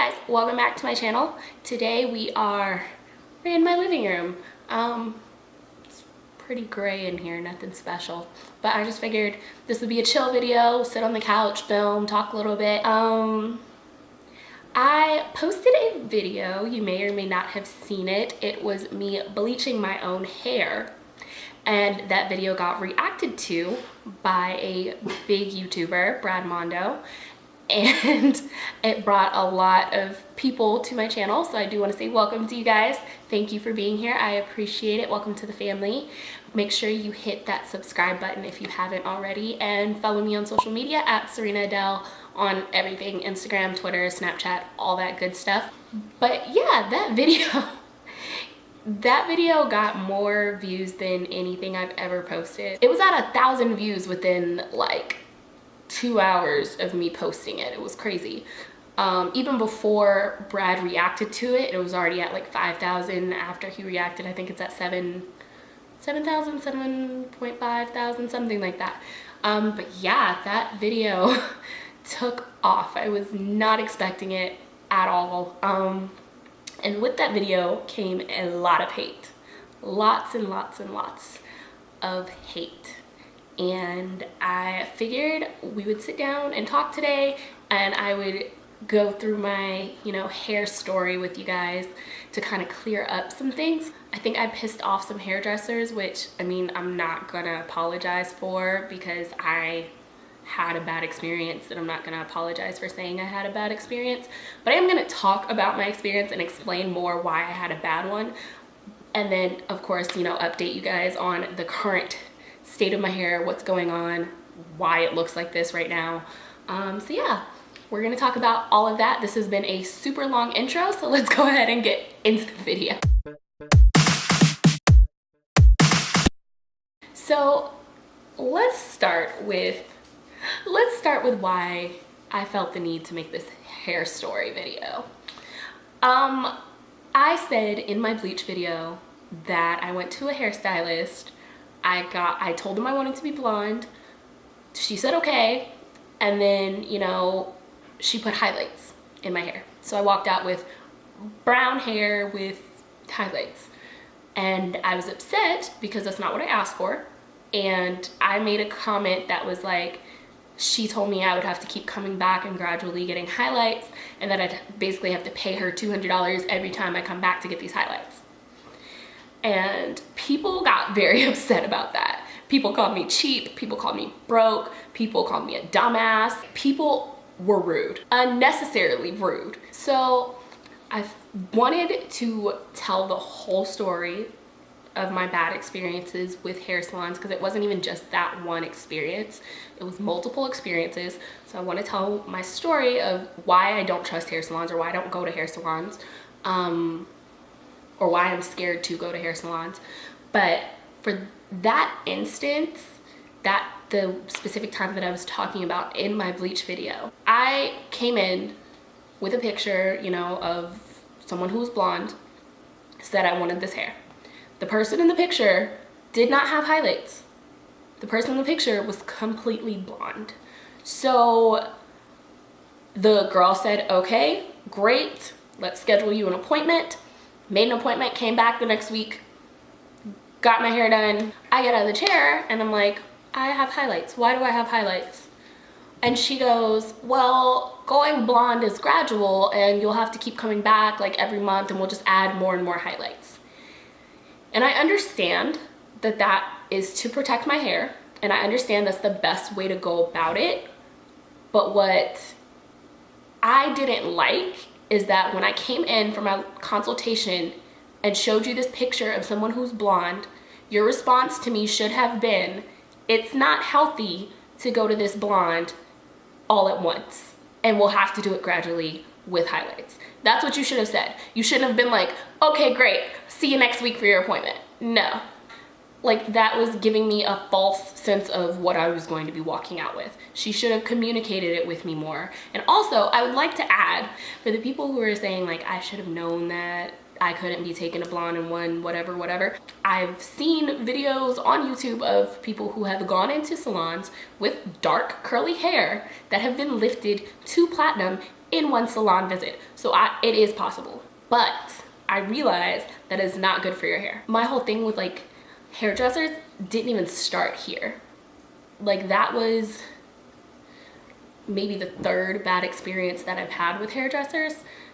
guys, welcome back to my channel. Today we're in my living room. It's pretty gray in here, nothing special, but I just figured this would be a chill video, sit on the couch, film, talk a little bit. I posted a video, you may or may not have seen it. It was me bleaching my own hair, and that video got reacted to by a big YouTuber, Brad Mondo, and it brought a lot of people to my channel. So I do want to say welcome to you guys. Thank you for being here. I appreciate it. Welcome to the family. Make sure you hit that subscribe button if you haven't already, and follow me on social media at Serena Adele on everything: Instagram, Twitter, Snapchat, all that good stuff. But yeah, that video got more views than anything I've ever posted. It was at 1,000 views within like 2 hours of me posting it. It was crazy. Even before Brad reacted to it, it was already at like 5,000. After he reacted, I think it's at 7,000, 7.5 thousand, something like that. But yeah, that video took off. I was not expecting it at all. And with that video came a lot of hate. Lots and lots and lots of hate. And I figured we would sit down and talk today, and I would go through my, hair story with you guys to kind of clear up some things. I think I pissed off some hairdressers, which, I mean, I'm not gonna apologize for, because I had a bad experience, and I'm not gonna apologize for saying I had a bad experience. But I am gonna talk about my experience and explain more why I had a bad one. And then, of course, update you guys on the current state of my hair, what's going on, why it looks like this right now. So yeah, we're gonna talk about all of that. This has been a super long intro, so let's go ahead and get into the video. So let's start with why I felt the need to make this hair story video. I said in my bleach video that I went to a hairstylist. I told them I wanted to be blonde. She said okay, and then she put highlights in my hair. So I walked out with brown hair with highlights, and I was upset because that's not what I asked for. And I made a comment that was like, she told me I would have to keep coming back and gradually getting highlights, and that I'd basically have to pay her $200 every time I come back to get these highlights. And people got very upset about that. People called me cheap, people called me broke, people called me a dumbass. People were rude, unnecessarily rude. So I wanted to tell the whole story of my bad experiences with hair salons, because it wasn't even just that one experience. It was multiple experiences. So I want to tell my story of why I don't trust hair salons, or why I don't go to hair salons, or why I'm scared to go to hair salons. But for that instance, the specific time that I was talking about in my bleach video, I came in with a picture, of someone who was blonde, said I wanted this hair. The person in the picture did not have highlights. The person in the picture was completely blonde. So the girl said, okay, great, let's schedule you an appointment. Made an appointment, came back the next week, got my hair done. I get out of the chair and I'm like, I have highlights. Why do I have highlights? And she goes, well, going blonde is gradual, and you'll have to keep coming back like every month, and we'll just add more and more highlights. And I understand that that is to protect my hair, and I understand that's the best way to go about it. But what I didn't like is that when I came in for my consultation and showed you this picture of someone who's blonde, your response to me should have been, it's not healthy to go to this blonde all at once, and we'll have to do it gradually with highlights. That's what you should have said. You shouldn't have been like, okay, great, see you next week for your appointment. No. Like, that was giving me a false sense of what I was going to be walking out with. She should have communicated it with me more. And also, I would like to add, for the people who are saying like, I should have known that I couldn't be taking a blonde in one, whatever. I've seen videos on YouTube of people who have gone into salons with dark curly hair that have been lifted to platinum in one salon visit. So it is possible, but I realized that is not good for your hair. My whole thing with like hairdressers didn't even start here. Like that was maybe the third bad experience that I've had with hairdressers.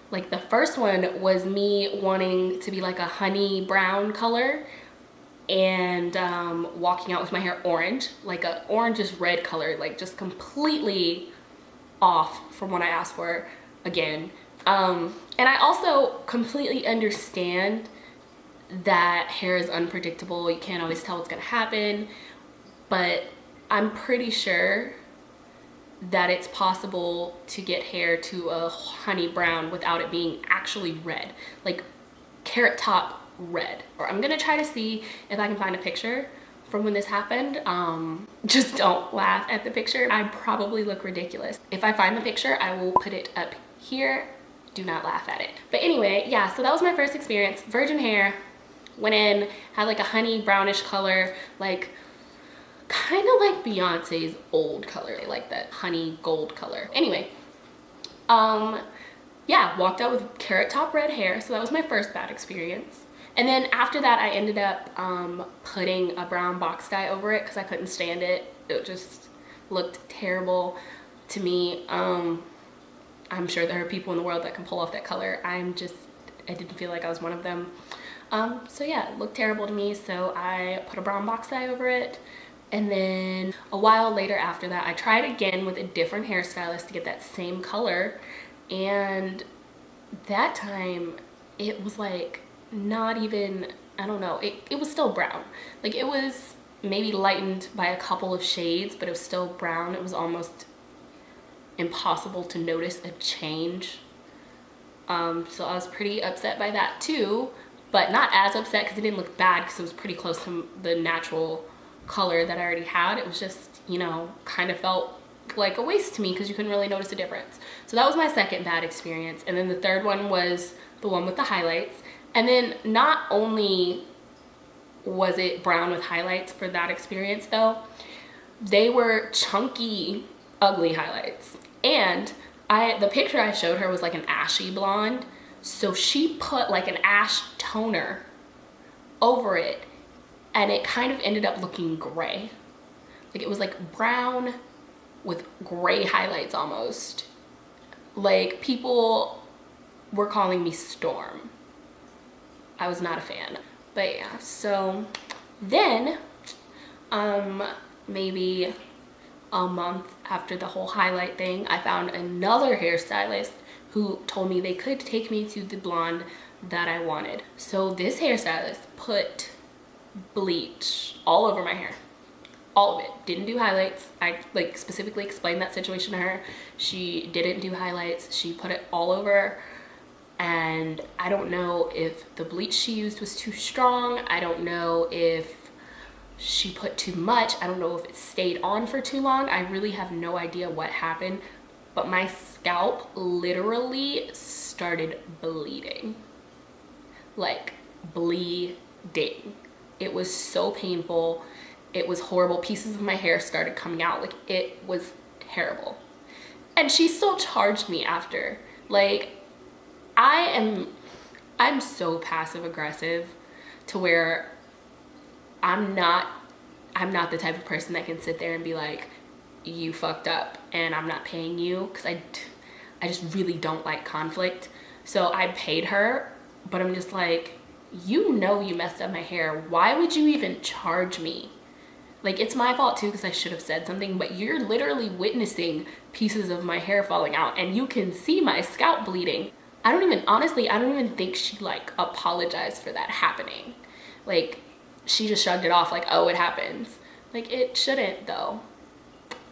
Like the first one was me wanting to be like a honey brown color and walking out with my hair orange, like a orangish red color, like just completely off from what I asked for again. And I also completely understand that hair is unpredictable. You can't always tell what's gonna happen, but I'm pretty sure that it's possible to get hair to a honey brown without it being actually red, like carrot top red. Or I'm gonna try to see if I can find a picture from when this happened. Just don't laugh at the picture. I probably look ridiculous. If I find the picture, I will put it up here. Do not laugh at it. But anyway, yeah, so that was my first experience. Virgin hair, went in, had like a honey brownish color, like kind of like Beyonce's old color, like that honey gold color. Anyway, yeah, walked out with carrot top red hair. So that was my first bad experience. And then after that, I ended up putting a brown box dye over it because I couldn't stand it. It just looked terrible to me. I'm sure there are people in the world that can pull off that color. I didn't feel like I was one of them. So yeah, it looked terrible to me. So I put a brown box dye over it. And then a while later after that, I tried again with a different hairstylist to get that same color. And that time it was like not even, I don't know, it was still brown. Like it was maybe lightened by a couple of shades, but it was still brown. It was almost impossible to notice a change. So I was pretty upset by that too, but not as upset because it didn't look bad because it was pretty close to the natural color that I already had. It was just, you know, kind of felt like a waste to me because you couldn't really notice a difference. So that was my second bad experience. And then the third one was the one with the highlights. And then not only was it brown with highlights for that experience though, they were chunky, ugly highlights. And the picture I showed her was like an ashy blonde. So she put like an ash toner over it and it kind of ended up looking gray. Like it was like brown with gray highlights almost. Like people were calling me Storm. I was not a fan. But yeah, so then maybe a month after the whole highlight thing, I found another hairstylist who told me they could take me to the blonde that I wanted. So this hairstylist put bleach all over my hair. All of it. Didn't do highlights. I like specifically explained that situation to her. She didn't do highlights. She put it all over. And I don't know if the bleach she used was too strong. I don't know if she put too much. I don't know if it stayed on for too long. I really have no idea what happened. But my scalp literally started bleeding. Like bleeding. It was so painful. It was horrible. Pieces of my hair started coming out. Like it was terrible. And she still charged me after. Like I'm so passive aggressive to where I'm not the type of person that can sit there and be like, you fucked up and I'm not paying you, because I just really don't like conflict. So I paid her, but I'm just like, you know you messed up my hair. Why would you even charge me? Like, it's my fault too because I should have said something, but you're literally witnessing pieces of my hair falling out and you can see my scalp bleeding. Honestly, I don't even think she like apologized for that happening. Like, she just shrugged it off like, oh, it happens. Like, it shouldn't though.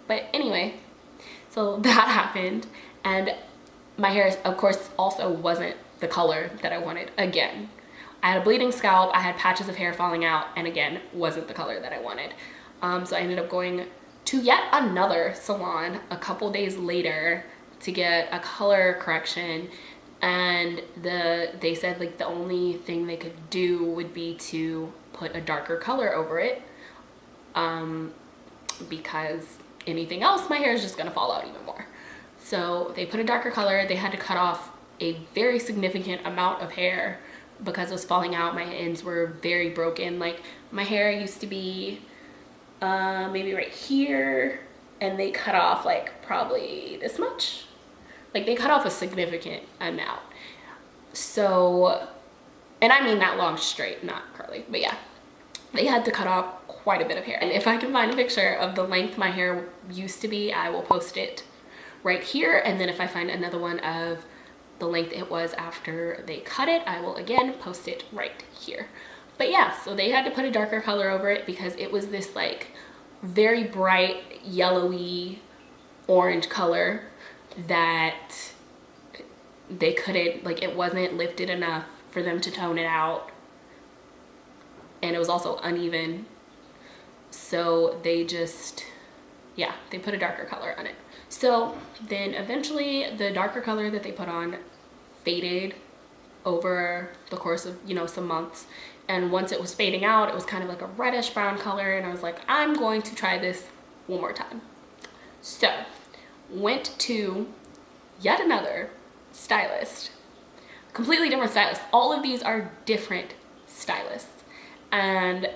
But anyway, so that happened. And my hair, of course, also wasn't the color that I wanted. Again, I had a bleeding scalp, I had patches of hair falling out, and again, wasn't the color that I wanted. So I ended up going to yet another salon a couple days later to get a color correction. And they said like the only thing they could do would be to put a darker color over it, because anything else, my hair is just gonna fall out even more. So they put a darker color. They had to cut off a very significant amount of hair because it was falling out. My ends were very broken. Like my hair used to be maybe right here, and they cut off like probably this much. Like they cut off a significant amount. So, and I mean that long straight, not curly, but yeah, they had to cut off quite a bit of hair. And if I can find a picture of the length my hair used to be, I will post it right here. And then if I find another one of the length it was after they cut it, I will again post it right here. But yeah, so they had to put a darker color over it because it was this like very bright yellowy orange color that they couldn't, like it wasn't lifted enough for them to tone it out, and it was also uneven. So they just, yeah, they put a darker color on it. So then eventually the darker color that they put on faded over the course of, you know, some months. And once it was fading out, it was kind of like a reddish brown color. And I was like, I'm going to try this one more time. So went to yet another stylist, completely different stylist. All of these are different stylists. And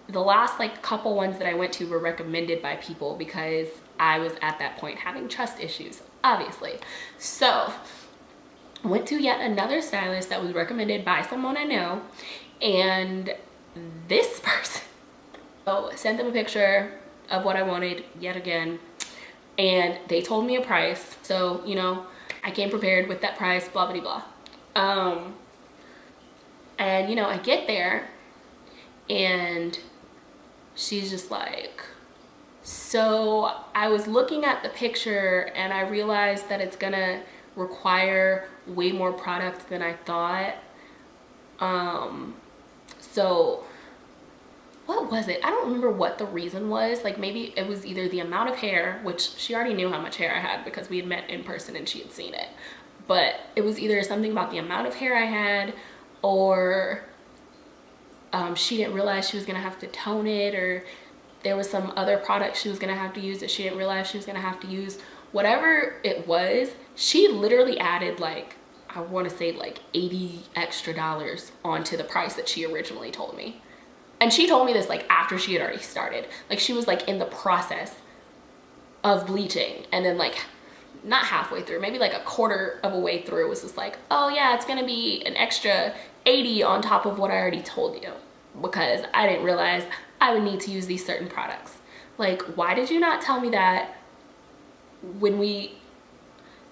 the last like couple ones that I went to were recommended by people because I was at that point having trust issues, obviously. So went to yet another stylist that was recommended by someone I know, and this person, so sent them a picture of what I wanted yet again, and they told me a price. So, you know, I came prepared with that price, blah, blah, blah. And you know, I get there and she's just like, so I was looking at the picture and I realized that it's gonna require way more product than I thought. So what was it? I don't remember what the reason was. Like maybe it was either the amount of hair, which she already knew how much hair I had because we had met in person and she had seen it. But it was either something about the amount of hair I had, or she didn't realize she was gonna have to tone it, or there was some other product she was gonna have to use that she didn't realize she was gonna have to use. Whatever it was, she literally added like, I wanna say like $80 extra onto the price that she originally told me. And she told me this like after she had already started. Like she was like in the process of bleaching, and then like not halfway through, maybe like a quarter of a way through, was just like, oh yeah, it's gonna be an extra 80 on top of what I already told you, because I didn't realize I would need to use these certain products. Like, why did you not tell me that when we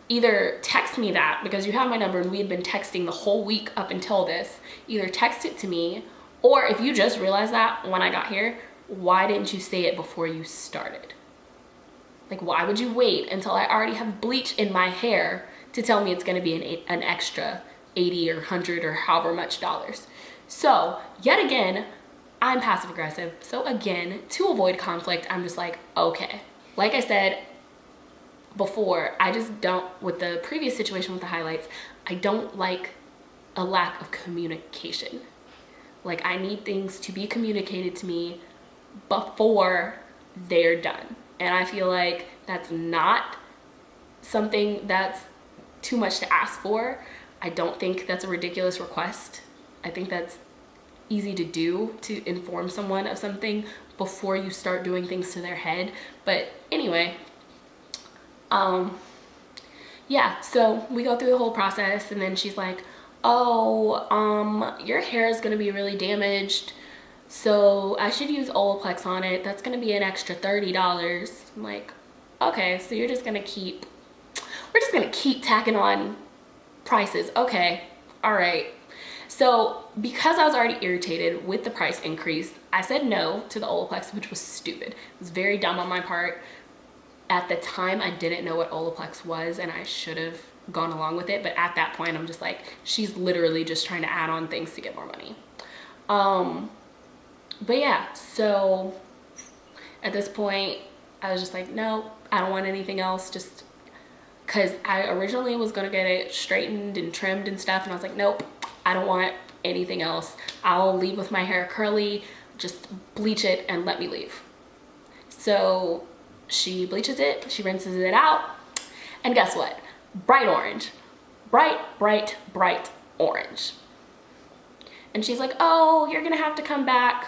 either text me that, because you have my number and we had been texting the whole week up until this, either text it to me, or if you just realized that when I got here, why didn't you say it before you started? Like, why would you wait until I already have bleach in my hair to tell me it's gonna be an extra 80 or 100 or however much dollars? So yet again, I'm passive aggressive. So again, to avoid conflict, I'm just like, okay. Like I said before, I just don't, with the previous situation with the highlights, I don't like a lack of communication. Like I need things to be communicated to me before they're done. And I feel like that's not something that's too much to ask for. I don't think that's a ridiculous request. I think that's easy to do, to inform someone of something before you start doing things to their head. But anyway, yeah, so we go through the whole process, and then she's like, oh, your hair is gonna be really damaged, so I should use Olaplex on it. That's gonna be an extra $30. I'm like, okay, so you're just gonna keep, we're just gonna keep tacking on prices. Okay, all right. So because I was already irritated with the price increase, I said no to the Olaplex, which was stupid. It was very dumb on my part. At the time, I didn't know what Olaplex was, and I should have gone along with it. But at that point, I'm just like, she's literally just trying to add on things to get more money. But yeah, so at this point, I was just like, no, I don't want anything else. Just because I originally was gonna get it straightened and trimmed and stuff, and I was like, nope, I don't want anything else. I'll leave with my hair curly, just bleach it and let me leave. So she bleaches it, she rinses it out, And guess what? Bright orange. Bright, bright, bright orange. And she's like, oh, you're gonna have to come back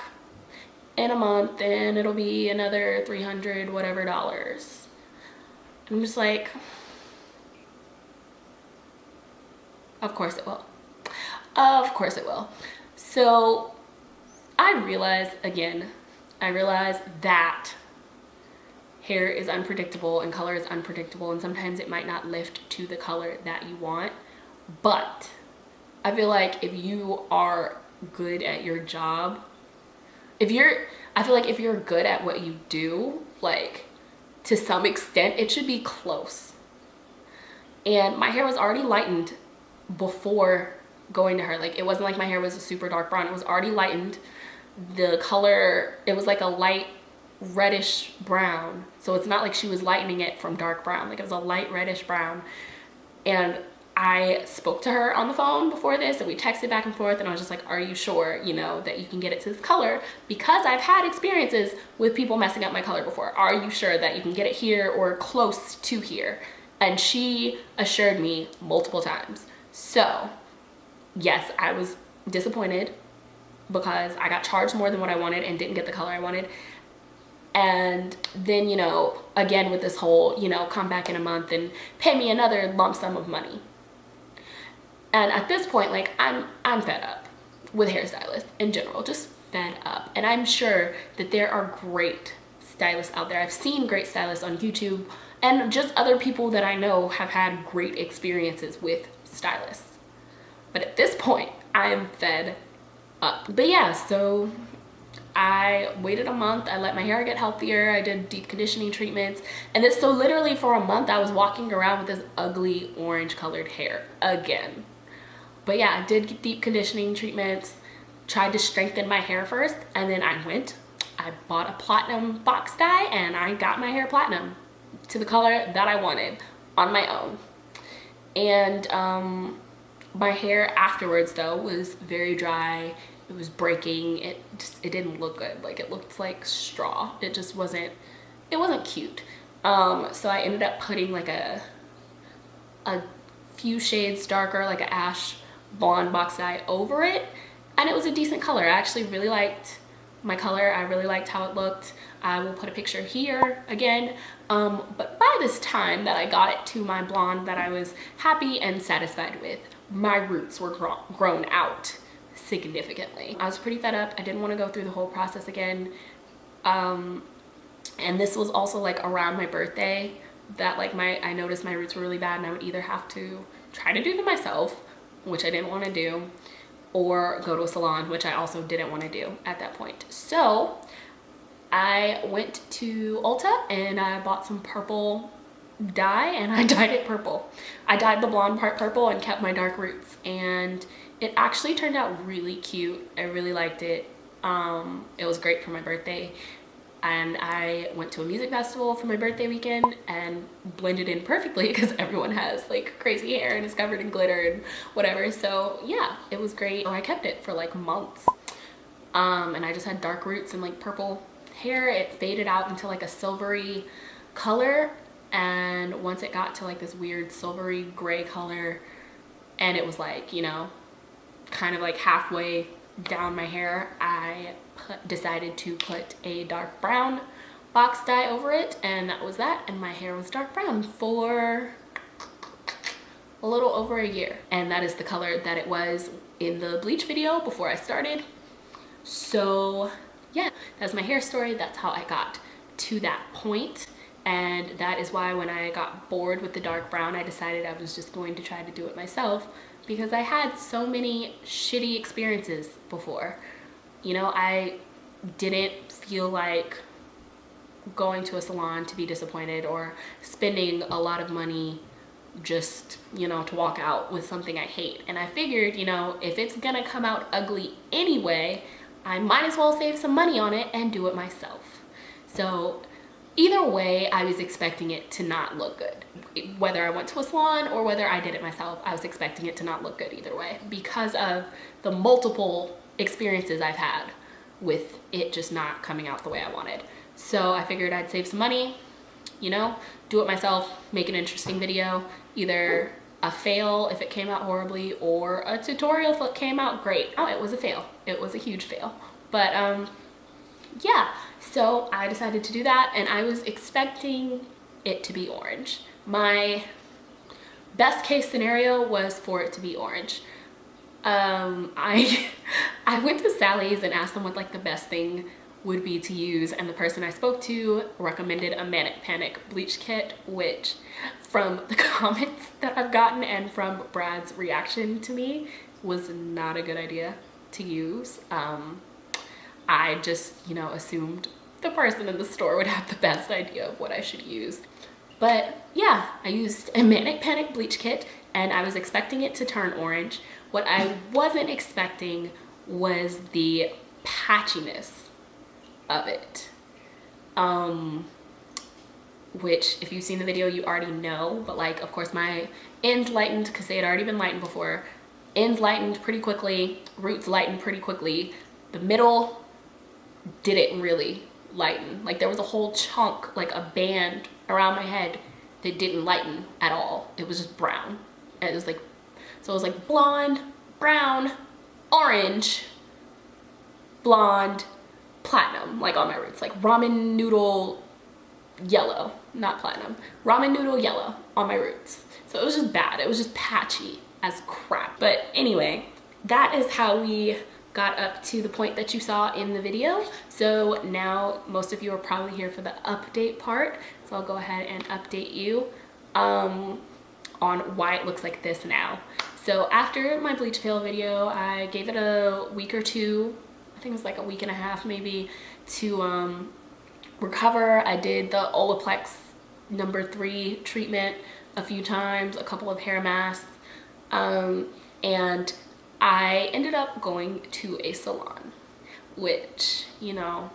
in a month and it'll be another $300 whatever dollars. I'm just like, of course it will. Of course it will. So I realize that hair is unpredictable and color is unpredictable, and sometimes it might not lift to the color that you want. But I feel like if you are good at your job, I feel like if you're good at what you do, like to some extent, it should be close. And my hair was already lightened before going to her. Like, it wasn't like my hair was a super dark brown. It was already lightened. The color, it was like a light reddish brown. So it's not like she was lightening it from dark brown. Like, it was a light reddish brown. And I spoke to her on the phone before this, and we texted back and forth, and I was just like, are you sure, you know, that you can get it to this color? Because I've had experiences with people messing up my color before. Are you sure that you can get it here or close to here? And she assured me multiple times. So yes, I was disappointed because I got charged more than what I wanted and didn't get the color I wanted. And then, you know, again with this whole, you know, come back in a month and pay me another lump sum of money. And at this point, like, I'm fed up with hairstylists in general, just fed up. And I'm sure that there are great stylists out there. I've seen great stylists on YouTube, and just other people that I know have had great experiences with stylists. But at this point, I am fed up. But yeah, so I waited a month. I let my hair get healthier. I did deep conditioning treatments. And so literally for a month, I was walking around with this ugly orange colored hair again. But yeah, I did deep conditioning treatments, tried to strengthen my hair first, and then I bought a platinum box dye, and I got my hair platinum to the color that I wanted on my own. And my hair afterwards though was very dry. It was breaking. It didn't look good. Like, it looked like straw. It wasn't cute. So I ended up putting like a few shades darker, like an ash blonde box dye over it, and it was a decent color. I actually really liked my color. I really liked how it looked. I will put a picture here again. But by this time that I got it to my blonde that I was happy and satisfied with, my roots were grown out significantly. I was pretty fed up. I didn't want to go through the whole process again. And this was also like around my birthday that like I noticed my roots were really bad, and I would either have to try to do them myself, which I didn't want to do, or go to a salon, which I also didn't want to do at that point. So I went to Ulta and I bought some purple dye, and I dyed it purple. I dyed the blonde part purple and kept my dark roots, and it actually turned out really cute. I really liked it. It was great for my birthday. And I went to a music festival for my birthday weekend and blended in perfectly because everyone has like crazy hair and is covered in glitter and whatever. So yeah, it was great. I kept it for like months. And I just had dark roots and like purple hair. It faded out into like a silvery color. And once it got to like this weird silvery gray color, and it was like, you know, kind of like halfway down my hair, I decided to put a dark brown box dye over it, and that was that, and my hair was dark brown for a little over a year. And that is the color that it was in the bleach video before I started. So yeah, that's my hair story. That's how I got to that point. And that is why when I got bored with the dark brown, I decided I was just going to try to do it myself, because I had so many shitty experiences before. You know, I didn't feel like going to a salon to be disappointed or spending a lot of money just, you know, to walk out with something I hate. And I figured, you know, if it's gonna come out ugly anyway, I might as well save some money on it and do it myself. So either way, I was expecting it to not look good. Whether I went to a salon or whether I did it myself, I was expecting it to not look good either way, because of the multiple experiences I've had with it just not coming out the way I wanted. So I figured I'd save some money you know, do it myself, make an interesting video, either a fail if it came out horribly or a tutorial if it came out great. Oh, it was a fail. It was a huge fail. But yeah, so I decided to do that, and I was expecting it to be orange. My best case scenario was for it to be orange. I went to Sally's and asked them what like the best thing would be to use, and the person I spoke to recommended a Manic Panic bleach kit, which from the comments that I've gotten and from Brad's reaction to me was not a good idea to use. I just, you know, assumed the person in the store would have the best idea of what I should use. But yeah, I used a Manic Panic bleach kit, and I was expecting it to turn orange. What I wasn't expecting was the patchiness of it. Which if you've seen the video, you already know, but like, of course, my ends lightened because they had already been lightened before. Ends lightened pretty quickly, roots lightened pretty quickly. The middle didn't really lighten. Like there was a whole chunk, like a band around my head that didn't lighten at all. It was just brown. And it was like, so it was like blonde, brown, orange, blonde, platinum, like on my roots, like ramen noodle yellow, not platinum, ramen noodle yellow on my roots. So it was just bad. It was just patchy as crap. But anyway, that is how we got up to the point that you saw in the video. So now most of you are probably here for the update part. So I'll go ahead and update you on why it looks like this now. So after my bleach fail video, I gave it a week or two, I think it was like a week and a half maybe, to recover. I did the Olaplex #3 treatment a few times, a couple of hair masks, and I ended up going to a salon, which, you know,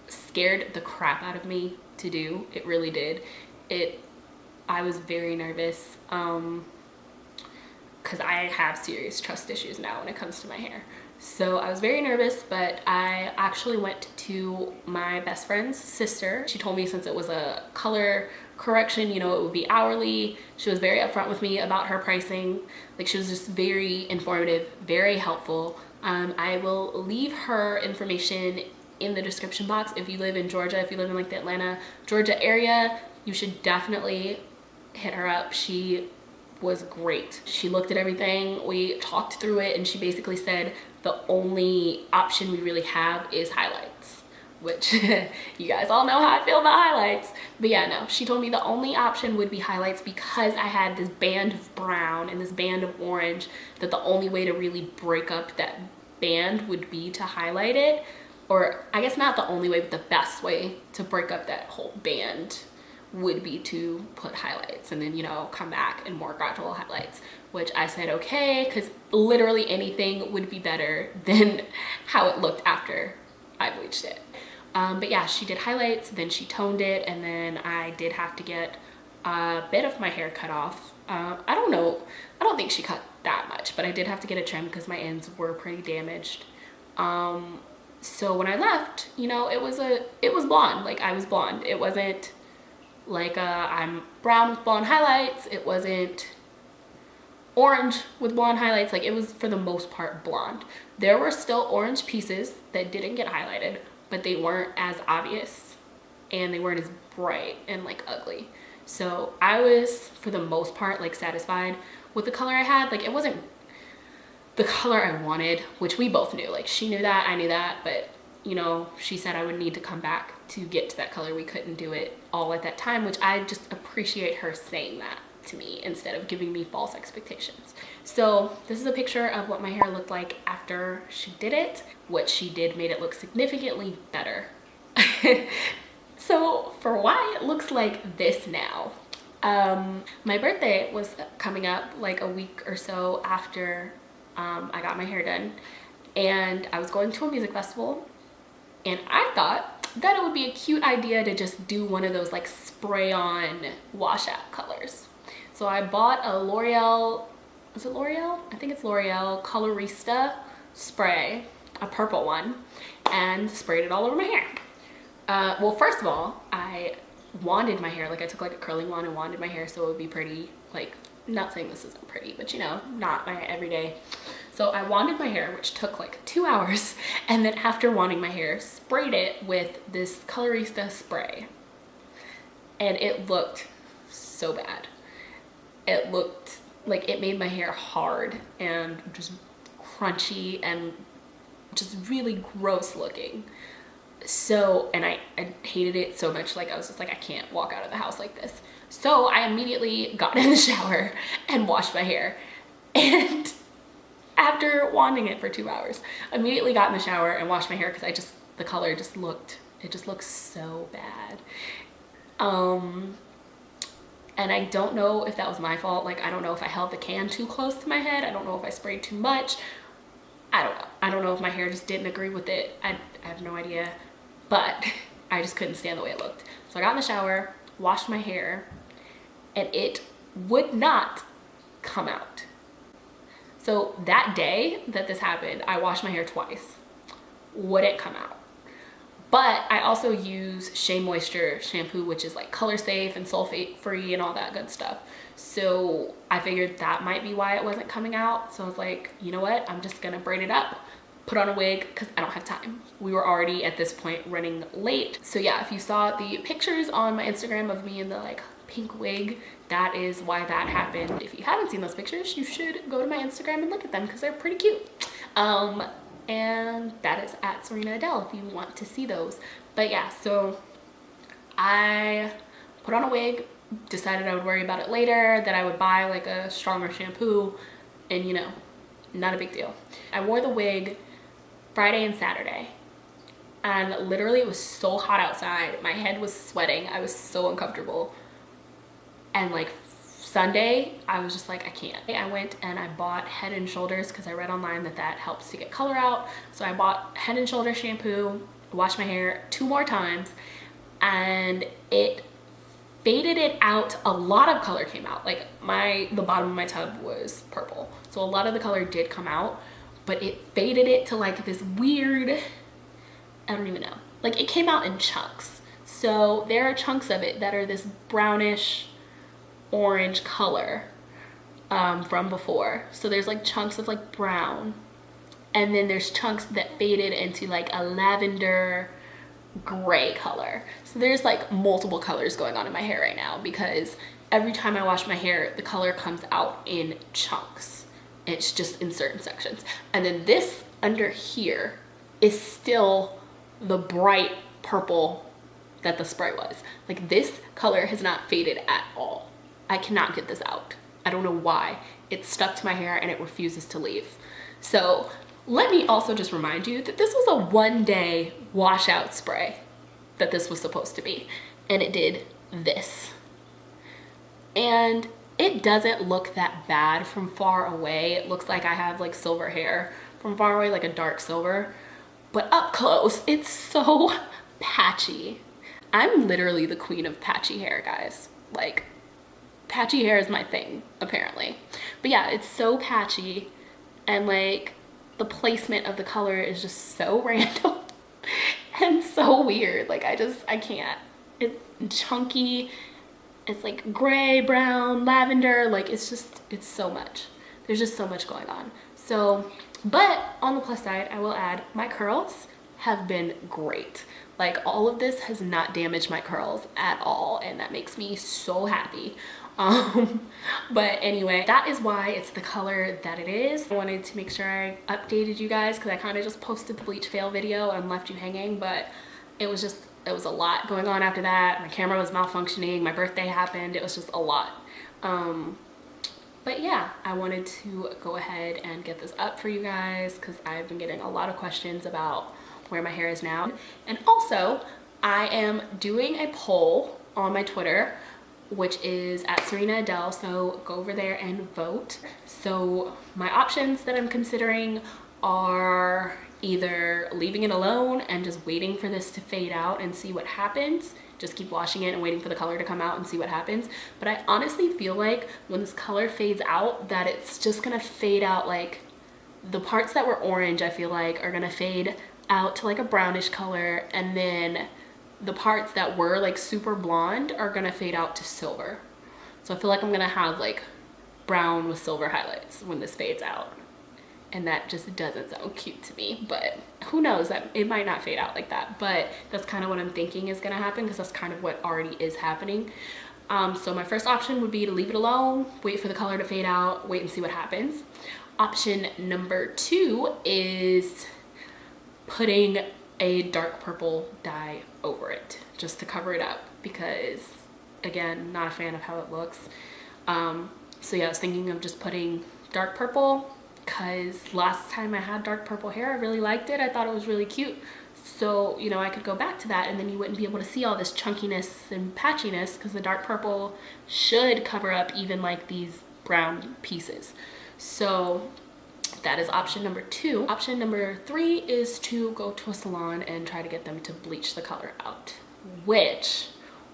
scared the crap out of me to do. It really did. I was very nervous because I have serious trust issues now when it comes to my hair. So I was very nervous, but I actually went to my best friend's sister. She told me since it was a color correction, you know, it would be hourly. She was very upfront with me about her pricing. Like, she was just very informative, very helpful. I will leave her information in the description box. If you live in Georgia, if you live in like the Atlanta, Georgia area, you should definitely hit her up. She was great. She looked at everything, we talked through it, and she basically said the only option we really have is highlights, which you guys all know how I feel about highlights. But yeah, no, she told me the only option would be highlights because I had this band of brown and this band of orange, that the only way to really break up that band would be to highlight it. Or I guess not the only way, but the best way to break up that whole band would be to put highlights and then, you know, come back and more gradual highlights, which I said okay, because literally anything would be better than how it looked after I bleached it. But yeah, she did highlights, then she toned it, and then I did have to get a bit of my hair cut off. I don't know, I don't think she cut that much, but I did have to get a trim because my ends were pretty damaged. So when I left, you know, it was blonde. Like, I was blonde. It wasn't like I'm brown with blonde highlights. It wasn't orange with blonde highlights. Like, it was for the most part blonde. There were still orange pieces that didn't get highlighted, but they weren't as obvious and they weren't as bright and like ugly. So I was, for the most part, like satisfied with the color I had. Like, it wasn't the color I wanted, which we both knew. Like, she knew that, I knew that, but you know, she said I would need to come back to get to that color. We couldn't do it all at that time, which I just appreciate her saying that to me instead of giving me false expectations. So this is a picture of what my hair looked like after she did it. What she did made it look significantly better. So for why it looks like this now, my birthday was coming up like a week or so after I got my hair done, and I was going to a music festival, and I thought that it would be a cute idea to just do one of those like spray on washout colors. So I bought a L'Oreal, is it L'Oreal? I think it's L'Oreal Colorista spray, a purple one, and sprayed it all over my hair. Well, first of all, I wanded my hair. Like I took like a curling wand and wanded my hair so it would be pretty. Like, not saying this isn't pretty, but you know, not my everyday. So I wanded my hair, which took like 2 hours, and then after wanding my hair, sprayed it with this Colorista spray, and it looked so bad. It looked like it made my hair hard and just crunchy and just really gross looking. So, and I hated it so much. Like I was just like, I can't walk out of the house like this. So I immediately got in the shower and washed my hair. And after wanding it for 2 hours, immediately got in the shower and washed my hair because the color just looked, it just looked so bad. And I don't know if that was my fault. Like, I don't know if I held the can too close to my head. I don't know if I sprayed too much. I don't know. I don't know if my hair just didn't agree with it. I have no idea, but I just couldn't stand the way it looked. So I got in the shower, washed my hair, and it would not come out. So that day that this happened, I washed my hair twice. Wouldn't come out. But I also use Shea Moisture shampoo, which is like color safe and sulfate free and all that good stuff. So I figured that might be why it wasn't coming out. So I was like, you know what? I'm just gonna braid it up, put on a wig, because I don't have time. We were already at this point running late. So yeah, if you saw the pictures on my Instagram of me in the like pink wig, that is why that happened. If you haven't seen those pictures, you should go to my Instagram and look at them because they're pretty cute. And that is at Serena Adele if you want to see those. But yeah, so I put on a wig, decided I would worry about it later, that I would buy like a stronger shampoo, and you know, not a big deal. I wore the wig Friday and Saturday, and literally it was so hot outside. My head was sweating. I was so uncomfortable. And like Sunday, I was just like, I can't. I went and I bought Head and Shoulders because I read online that that helps to get color out. So I bought Head and Shoulders shampoo, washed my hair 2 more times, and it faded it out. A lot of color came out. Like the bottom of my tub was purple. So a lot of the color did come out, but it faded it to like this weird, I don't even know. Like it came out in chunks. So there are chunks of it that are this brownish orange color from before. So there's like chunks of like brown, and then there's chunks that faded into like a lavender gray color. So there's like multiple colors going on in my hair right now because every time I wash my hair, the color comes out in chunks. It's just in certain sections. And then this under here is still the bright purple that the spray was. Like this color has not faded at all. I cannot get this out. I don't know why. It's stuck to my hair and it refuses to leave. So let me also just remind you that this was a 1-day washout spray that this was supposed to be. And it did this. And it doesn't look that bad from far away. It looks like I have like silver hair from far away, like a dark silver. But up close, it's so patchy. I'm literally the queen of patchy hair, guys. Like, patchy hair is my thing, apparently. But yeah, it's so patchy, and like the placement of the color is just so random and so weird. Like I can't. It's chunky. It's like gray, brown, lavender. Like it's so much. There's just so much going on. So, but on the plus side, I will add my curls have been great. Like all of this has not damaged my curls at all, and that makes me so happy. But anyway, that is why it's the color that it is. I wanted to make sure I updated you guys because I kind of just posted the bleach fail video and left you hanging, but it was a lot going on after that. My camera was malfunctioning, my birthday happened, it was just a lot. But yeah, I wanted to go ahead and get this up for you guys because I've been getting a lot of questions about where my hair is now. And also, I am doing a poll on my Twitter, which is at Serena Adele, so go over there and vote. So my options that I'm considering are either leaving it alone and just waiting for this to fade out and see what happens, just keep washing it and waiting for the color to come out and see what happens. But I honestly feel like when this color fades out that it's just gonna fade out, like the parts that were orange I feel like are gonna fade out to like a brownish color, and then the parts that were like super blonde are gonna fade out to silver. So I feel like I'm gonna have like brown with silver highlights when this fades out. And that just doesn't sound cute to me, but who knows, that it might not fade out like that. But that's kind of what I'm thinking is gonna happen, because that's kind of what already is happening. So my first option would be to leave it alone, wait for the color to fade out, wait and see what happens. Option number 2 is putting a dark purple dye over it just to cover it up, because again, not a fan of how it looks. So yeah, I was thinking of just putting dark purple, because last time I had dark purple hair, I really liked it. I thought it was really cute. So, you know, I could go back to that and then you wouldn't be able to see all this chunkiness and patchiness, because the dark purple should cover up even like these brown pieces. So that is option number 2. Option number 3 is to go to a salon and try to get them to bleach the color out, which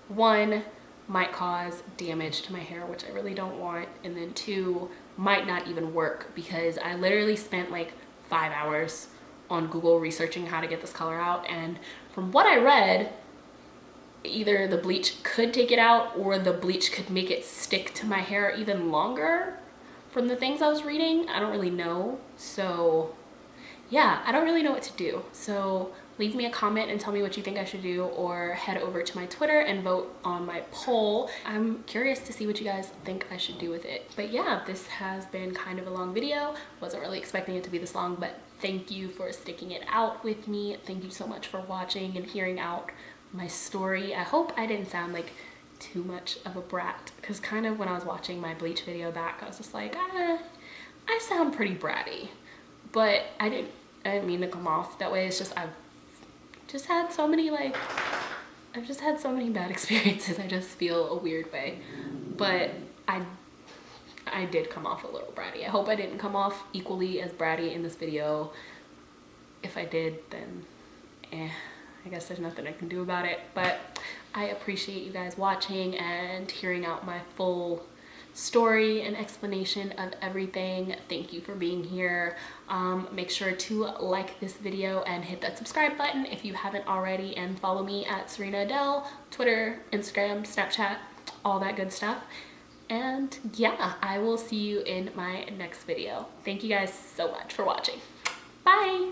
1 might cause damage to my hair, which I really don't want, and then 2 might not even work, because I literally spent like 5 hours on Google researching how to get this color out, and from what I read, either the bleach could take it out or the bleach could make it stick to my hair even longer. From the things I was reading, I don't really know. So yeah, I don't really know what to do. So leave me a comment and tell me what you think I should do, or head over to my Twitter and vote on my poll. I'm curious to see what you guys think I should do with it. But yeah, this has been kind of a long video. Wasn't really expecting it to be this long, but thank you for sticking it out with me. Thank you so much for watching and hearing out my story. I hope I didn't sound like too much of a brat, because kind of when I was watching my bleach video back, I was just like, I sound pretty bratty, but I didn't mean to come off that way. It's just I've just had so many bad experiences. I just feel a weird way, but I did come off a little bratty. I hope I didn't come off equally as bratty in this video. If I did, then I guess there's nothing I can do about it. But I appreciate you guys watching and hearing out my full story and explanation of everything. Thank you for being here. Make sure to like this video and hit that subscribe button if you haven't already, and follow me at Serena Adele, Twitter, Instagram, Snapchat, all that good stuff. And yeah, I will see you in my next video. Thank you guys so much for watching. Bye.